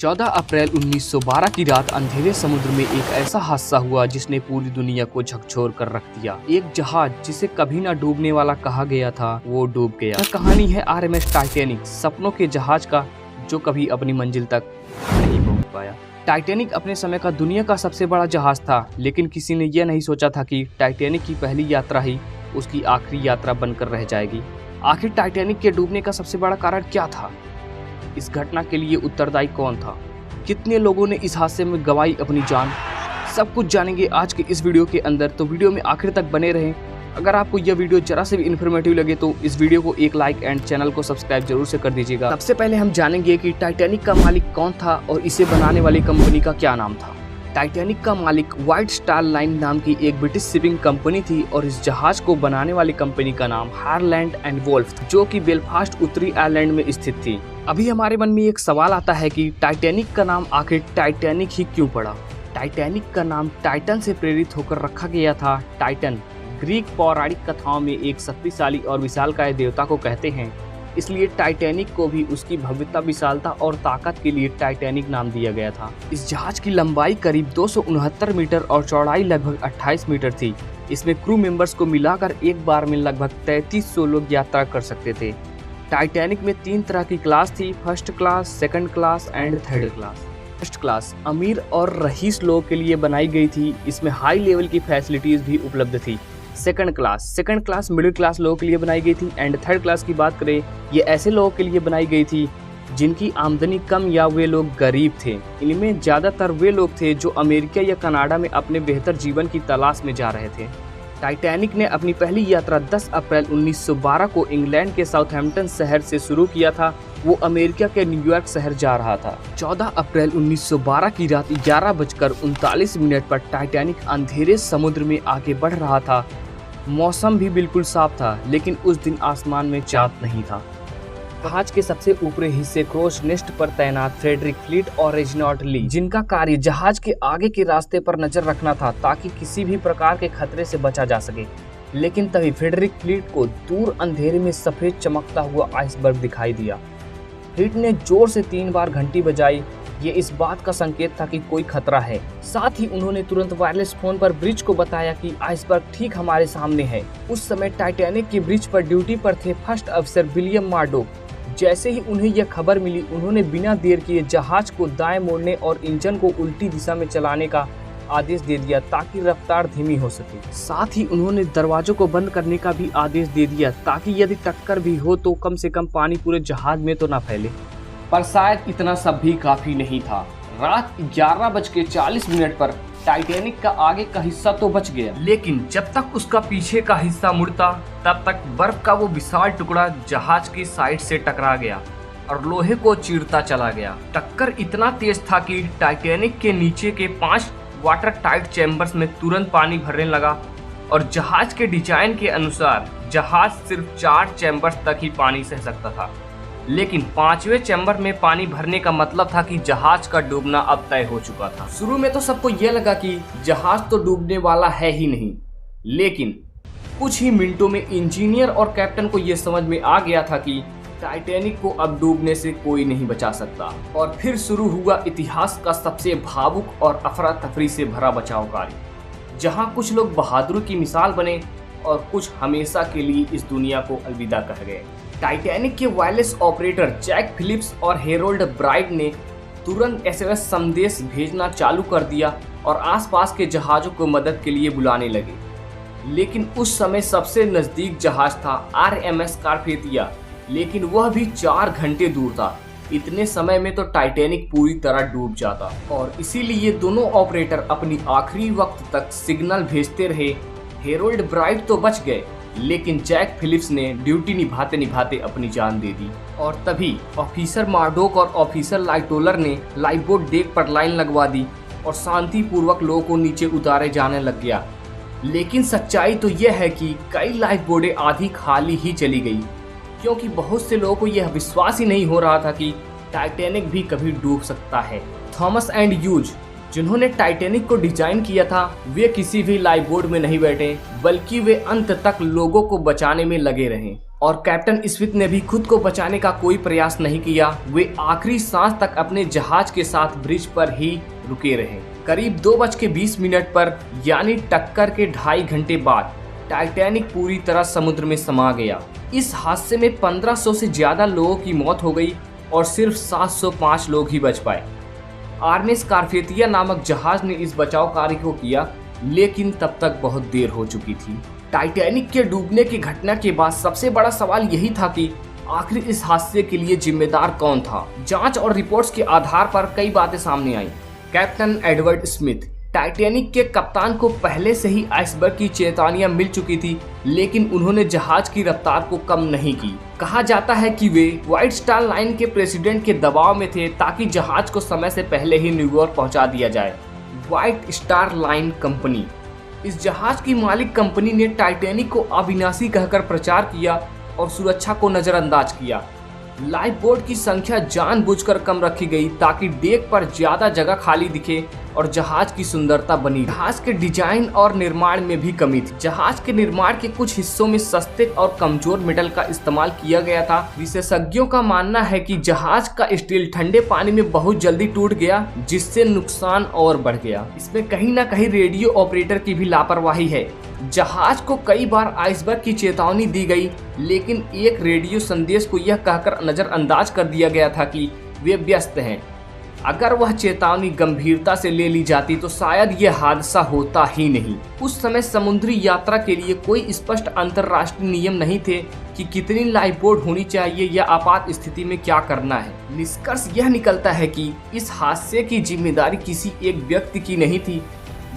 14 अप्रैल 1912 की रात अंधेरे समुद्र में एक ऐसा हादसा हुआ जिसने पूरी दुनिया को झकझोर कर रख दिया। एक जहाज जिसे कभी ना डूबने वाला कहा गया था वो डूब गया। यह कहानी है आरएमएस टाइटैनिक, सपनों के जहाज का जो कभी अपनी मंजिल तक नहीं पहुंच पाया। टाइटैनिक अपने समय का दुनिया का सबसे बड़ा जहाज था, लेकिन किसी ने यह नहीं सोचा था कि टाइटैनिक की पहली यात्रा ही उसकी आखिरी यात्रा बनकर रह जाएगी। आखिर टाइटैनिक के डूबने का सबसे बड़ा कारण क्या था? इस घटना के लिए उत्तरदायी कौन था? कितने लोगों ने इस हादसे में गंवाई अपनी जान? सब कुछ जानेंगे आज के इस वीडियो के अंदर, तो वीडियो में आखिर तक बने रहें। अगर आपको यह वीडियो जरा से भी इन्फॉर्मेटिव लगे तो इस वीडियो को एक लाइक एंड चैनल को सब्सक्राइब जरूर से कर दीजिएगा। सबसे पहले हम जानेंगे कि टाइटैनिक का मालिक कौन था और इसे बनाने वाली कंपनी का क्या नाम था। टाइटैनिक का मालिक व्हाइट स्टार लाइन नाम की एक ब्रिटिश शिपिंग कंपनी थी और इस जहाज को बनाने वाली कंपनी का नाम हारलैंड एंड वोल्फ जो कि बेलफास्ट उत्तरी आयरलैंड में स्थित थी। अभी हमारे मन में एक सवाल आता है कि टाइटैनिक का नाम आखिर टाइटैनिक ही क्यों पड़ा? टाइटैनिक का नाम टाइटन से प्रेरित होकर रखा गया था। टाइटन ग्रीक पौराणिक कथाओं में एक शक्तिशाली और विशालकाय देवता को कहते हैं, इसलिए टाइटैनिक को भी उसकी भव्यता, विशालता और ताकत के लिए टाइटैनिक नाम दिया गया था। इस जहाज की लंबाई करीब 269 मीटर और चौड़ाई लगभग 28 मीटर थी। इसमें क्रू मेंबर्स को मिलाकर एक बार में लगभग 3300 लोग यात्रा कर सकते थे। टाइटैनिक में 3 तरह की क्लास थी, first class, second class and third class. First class अमीर और रईस लोगों के लिए बनाई गई थी। इसमें हाई लेवल की फैसिलिटीज भी उपलब्ध थी। सेकंड क्लास मिडिल क्लास लोगों के लिए बनाई गई थी एंड थर्ड क्लास की बात करें, ये ऐसे लोगों के लिए बनाई गई थी जिनकी आमदनी कम या वे लोग गरीब थे। इनमें ज़्यादातर वे लोग थे जो अमेरिका या कनाडा में अपने बेहतर जीवन की तलाश में जा रहे थे। टाइटैनिक ने अपनी पहली यात्रा 10 अप्रैल 1912 को इंग्लैंड के साउथहैम्पटन शहर से शुरू किया था। वो अमेरिका के न्यूयॉर्क शहर जा रहा था। 14 अप्रैल 1912 की रात 11:39 पर टाइटैनिक अंधेरे समुद्र में आगे बढ़ रहा था। मौसम भी बिल्कुल साफ था, लेकिन उस दिन आसमान में चाँद नहीं था। जहाज के सबसे ऊपरी हिस्से क्रोस नेस्ट पर तैनात फ्रेडरिक फ्लीट और रेजिनाल्ड ली, जिनका कार्य जहाज के आगे के रास्ते पर नजर रखना था ताकि किसी भी प्रकार के खतरे से बचा जा सके। लेकिन तभी फ्रेडरिक फ्लीट को दूर अंधेरे में सफेद चमकता हुआ आइसबर्ग दिखाई दिया। फ्लीट ने जोर से 3 बार घंटी बजाई। ये इस बात का संकेत था कि कोई खतरा है। साथ ही उन्होंने तुरंत वायरलेस फोन पर ब्रिज को बताया कि आइसबर्ग ठीक हमारे सामने है। उस समय टाइटैनिक के ब्रिज पर ड्यूटी पर थे फर्स्ट अफसर विलियम मार्डोक। जैसे ही उन्हें यह खबर मिली, उन्होंने बिना देर किए जहाज को दाएं मोड़ने और इंजन को उल्टी दिशा में चलाने का आदेश दे दिया ताकि रफ्तार धीमी हो सके। साथ ही उन्होंने दरवाजों को बंद करने का भी आदेश दे दिया ताकि यदि टक्कर भी हो तो कम से कम पानी पूरे जहाज में तो ना फैले। पर शायद इतना सब भी काफी नहीं था। रात 11:40 पर टाइटैनिक का आगे का हिस्सा तो बच गया, लेकिन जब तक उसका पीछे का हिस्सा मुड़ता तब तक बर्फ का वो विशाल टुकड़ा जहाज की साइड से टकरा गया और लोहे को चीरता चला गया। टक्कर इतना तेज था कि टाइटैनिक के नीचे के 5 वाटर टाइट चैम्बर्स में तुरंत पानी भरने लगा और जहाज के डिजाइन के अनुसार जहाज सिर्फ 4 चैम्बर्स तक ही पानी सह सकता था, लेकिन 5वें चैम्बर में पानी भरने का मतलब था कि जहाज का डूबना अब तय हो चुका था। शुरू में तो सबको यह लगा कि जहाज तो डूबने वाला है ही नहीं, लेकिन कुछ ही मिनटों में इंजीनियर और कैप्टन को यह समझ में आ गया था कि टाइटैनिक को अब डूबने से कोई नहीं बचा सकता। और फिर शुरू हुआ इतिहास का सबसे भावुक और अफरा तफरी से भरा बचाव कार्य, जहां कुछ लोग बहादुरी की मिसाल बने और कुछ हमेशा के लिए इस दुनिया को अलविदा कह गए। टाइटैनिक के वायरलेस ऑपरेटर जैक फिलिप्स और हेरोल्ड ब्राइट ने तुरंत एसएमएस संदेश भेजना चालू कर दिया और आसपास के जहाज़ों को मदद के लिए बुलाने लगे। लेकिन उस समय सबसे नज़दीक जहाज था आरएमएस कारपेथिया, लेकिन वह भी 4 घंटे दूर था। इतने समय में तो टाइटैनिक पूरी तरह डूब जाता और इसीलिए दोनों ऑपरेटर अपनी आखिरी वक्त तक सिग्नल भेजते रहे। हेरोल्ड ब्राइट तो बच गए, लेकिन जैक फिलिप्स ने ड्यूटी निभाते निभाते अपनी जान दे दी। और तभी ऑफिसर मार्डोक और ऑफिसर लाइटोलर ने लाइफ बोट डेक पर लाइन लगवा दी और शांतिपूर्वक लोगों को नीचे उतारे जाने लग गया। लेकिन सच्चाई तो यह है कि कई लाइफ बोटें आधी खाली ही चली गई, क्योंकि बहुत से लोगों को यह विश्वास ही नहीं हो रहा था कि टाइटैनिक भी कभी डूब सकता है। थॉमस एंड ह्यूज, जिन्होंने टाइटैनिक को डिजाइन किया था, वे किसी भी लाइफ बोट में नहीं बैठे, बल्कि वे अंत तक लोगों को बचाने में लगे रहे और कैप्टन स्मिथ ने भी खुद को बचाने का कोई प्रयास नहीं किया। वे आखिरी सांस तक अपने जहाज के साथ ब्रिज पर ही रुके रहे। करीब 2:20 पर यानी टक्कर के 2.5 घंटे बाद टाइटैनिक पूरी तरह समुद्र में समा गया। इस हादसे में 1500 से ज्यादा लोगों की मौत हो गई और सिर्फ 705 लोग ही बच पाए। आर्नेस कार्पेथिया नामक जहाज ने इस बचाव कार्य को किया, लेकिन तब तक बहुत देर हो चुकी थी। टाइटैनिक के डूबने की घटना के बाद सबसे बड़ा सवाल यही था कि आखिर इस हादसे के लिए जिम्मेदार कौन था। जांच और रिपोर्ट्स के आधार पर कई बातें सामने आईं। कैप्टन एडवर्ड स्मिथ, टाइटैनिक के कप्तान को पहले से ही आइसबर्ग की चेतावनियां मिल चुकी थी, लेकिन उन्होंने जहाज की रफ्तार को कम नहीं की। कहा जाता है कि वे व्हाइट स्टार लाइन के प्रेसिडेंट के दबाव में थे ताकि जहाज को समय से पहले ही न्यूयॉर्क पहुंचा दिया जाए। व्हाइट स्टार लाइन कंपनी, इस जहाज की मालिक कंपनी ने टाइटैनिक को अविनाशी कहकर प्रचार किया और सुरक्षा को नजरअंदाज किया। लाइफ बोट की संख्या जानबूझकर कम रखी गई ताकि डेक पर ज्यादा जगह खाली दिखे और जहाज की सुंदरता बनी। जहाज के डिजाइन और निर्माण में भी कमी थी। जहाज के निर्माण के कुछ हिस्सों में सस्ते और कमजोर मेटल का इस्तेमाल किया गया था। विशेषज्ञों का मानना है कि जहाज का स्टील ठंडे पानी में बहुत जल्दी टूट गया, जिससे नुकसान और बढ़ गया। इसमें कहीं न कहीं रेडियो ऑपरेटर की भी लापरवाही है। जहाज को कई बार आइसबर्ग की चेतावनी दी गई, लेकिन एक रेडियो संदेश को यह कहकर नजरअंदाज कर दिया गया था कि वे व्यस्त हैं। अगर वह चेतावनी गंभीरता से ले ली जाती तो शायद यह हादसा होता ही नहीं। उस समय समुद्री यात्रा के लिए कोई स्पष्ट अंतर्राष्ट्रीय नियम नहीं थे कि कितनी लाइफ बोट होनी चाहिए या आपात स्थिति में क्या करना है। निष्कर्ष यह निकलता है कि इस हादसे की जिम्मेदारी किसी एक व्यक्ति की नहीं थी।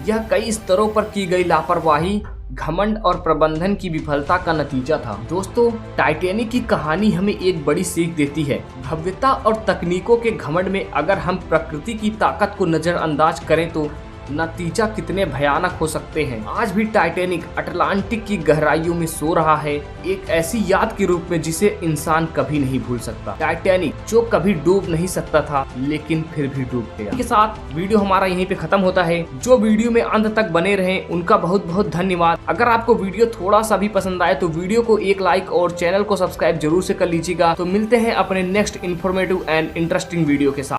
यह कई स्तरों पर की गई लापरवाही, घमंड और प्रबंधन की विफलता का नतीजा था। दोस्तों, टाइटैनिक की कहानी हमें एक बड़ी सीख देती है। भव्यता और तकनीकों के घमंड में अगर हम प्रकृति की ताकत को नजरअंदाज करें तो नतीजा कितने भयानक हो सकते हैं। आज भी टाइटैनिक अटलांटिक की गहराइयों में सो रहा है, एक ऐसी याद के रूप में जिसे इंसान कभी नहीं भूल सकता। टाइटैनिक जो कभी डूब नहीं सकता था, लेकिन फिर भी डूब गया। इसके साथ वीडियो हमारा यहीं पे खत्म होता है। जो वीडियो में अंत तक बने रहे उनका बहुत बहुत धन्यवाद। अगर आपको वीडियो थोड़ा सा भी पसंद आए तो वीडियो को एक लाइक और चैनल को सब्सक्राइब जरूर से कर लीजिएगा। तो मिलते हैं अपने next informative and interesting video के साथ।